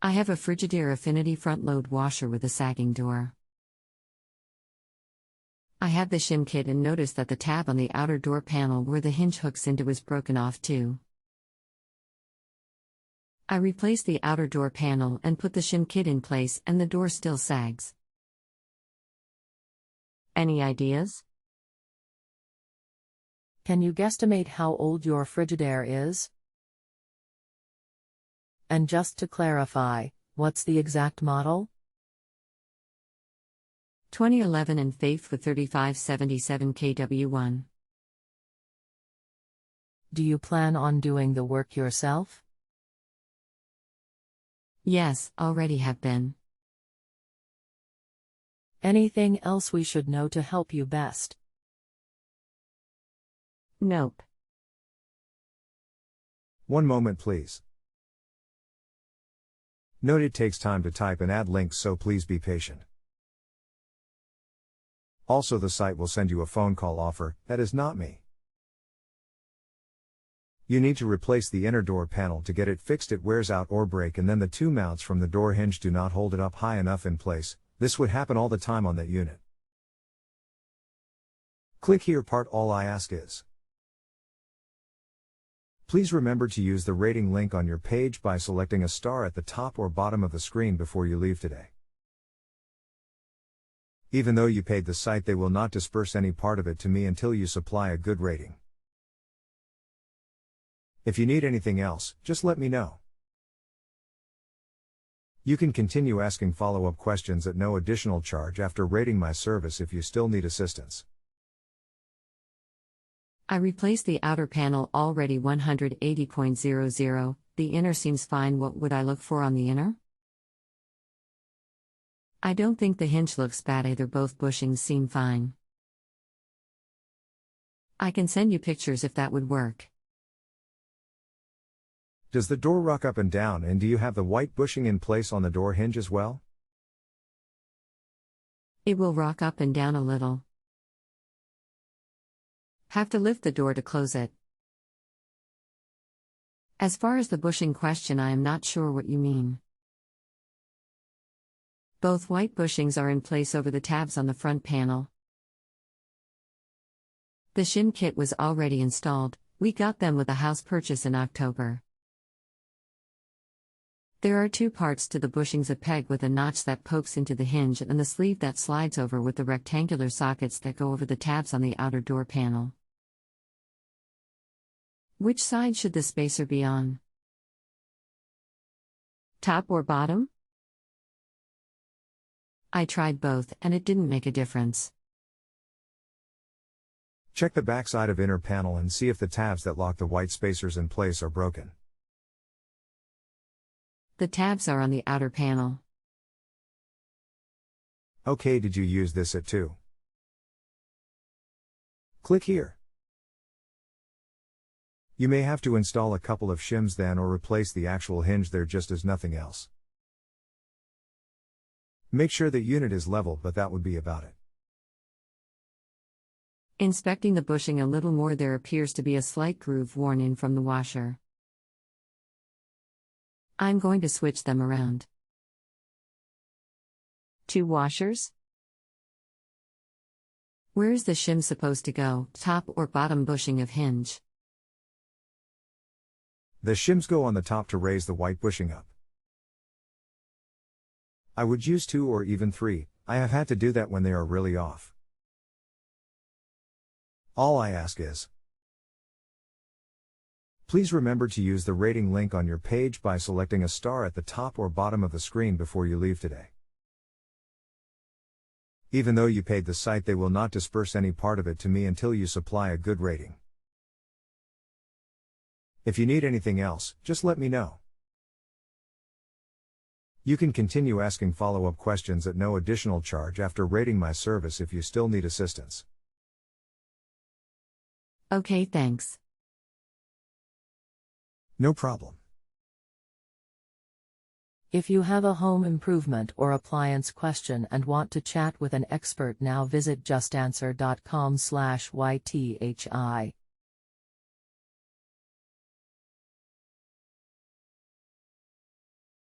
I have a Frigidaire Affinity front-load washer with a sagging door. I have the shim kit and noticed that the tab on the outer door panel where the hinge hooks into is broken off too. I replaced the outer door panel and put the shim kit in place and the door still sags. Any ideas? Can you guesstimate how old your Frigidaire is? And just to clarify, what's the exact model? 2011 and Faith with 3577 kW1. Do you plan on doing the work yourself? Yes, already have been. Anything else we should know to help you best? Nope. One moment please. Note it takes time to type and add links, so please be patient. Also, the site will send you a phone call offer. That is not me. You need to replace the inner door panel to get it fixed. It wears out or break, and then the two mounts from the door hinge do not hold it up high enough in place. This would happen all the time on that unit. Click here. Part all I ask is, please remember to use the rating link on your page by selecting a star at the top or bottom of the screen before you leave today. Even though you paid the site, they will not disperse any part of it to me until you supply a good rating. If you need anything else, just let me know. You can continue asking follow-up questions at no additional charge after rating my service if you still need assistance. I replaced the outer panel already 180.00, the inner seems fine. What would I look for on the inner? I don't think the hinge looks bad either, both bushings seem fine. I can send you pictures if that would work. Does the door rock up and down, and do you have the white bushing in place on the door hinge as well? It will rock up and down a little. Have to lift the door to close it. As far as the bushing question, I am not sure what you mean. Both white bushings are in place over the tabs on the front panel. The shim kit was already installed. We got them with a house purchase in October. There are two parts to the bushings: a peg with a notch that pokes into the hinge and the sleeve that slides over with the rectangular sockets that go over the tabs on the outer door panel. Which side should the spacer be on? Top or bottom? I tried both and it didn't make a difference. Check the back side of inner panel and see if the tabs that lock the white spacers in place are broken. The tabs are on the outer panel. Okay, did you use this at 2? Click here. You may have to install a couple of shims then, or replace the actual hinge there, just as nothing else. Make sure the unit is level, but that would be about it. Inspecting the bushing a little more, there appears to be a slight groove worn in from the washer. I'm going to switch them around. 2 washers? Where is the shim supposed to go, top or bottom bushing of hinge? The shims go on the top to raise the white bushing up. I would use 2 or even 3, I have had to do that when they are really off. All I ask is, please remember to use the rating link on your page by selecting a star at the top or bottom of the screen before you leave today. Even though you paid the site, they will not disperse any part of it to me until you supply a good rating. If you need anything else, just let me know. You can continue asking follow-up questions at no additional charge after rating my service if you still need assistance. Okay, thanks. No problem. If you have a home improvement or appliance question and want to chat with an expert now, visit justanswer.com/ythi.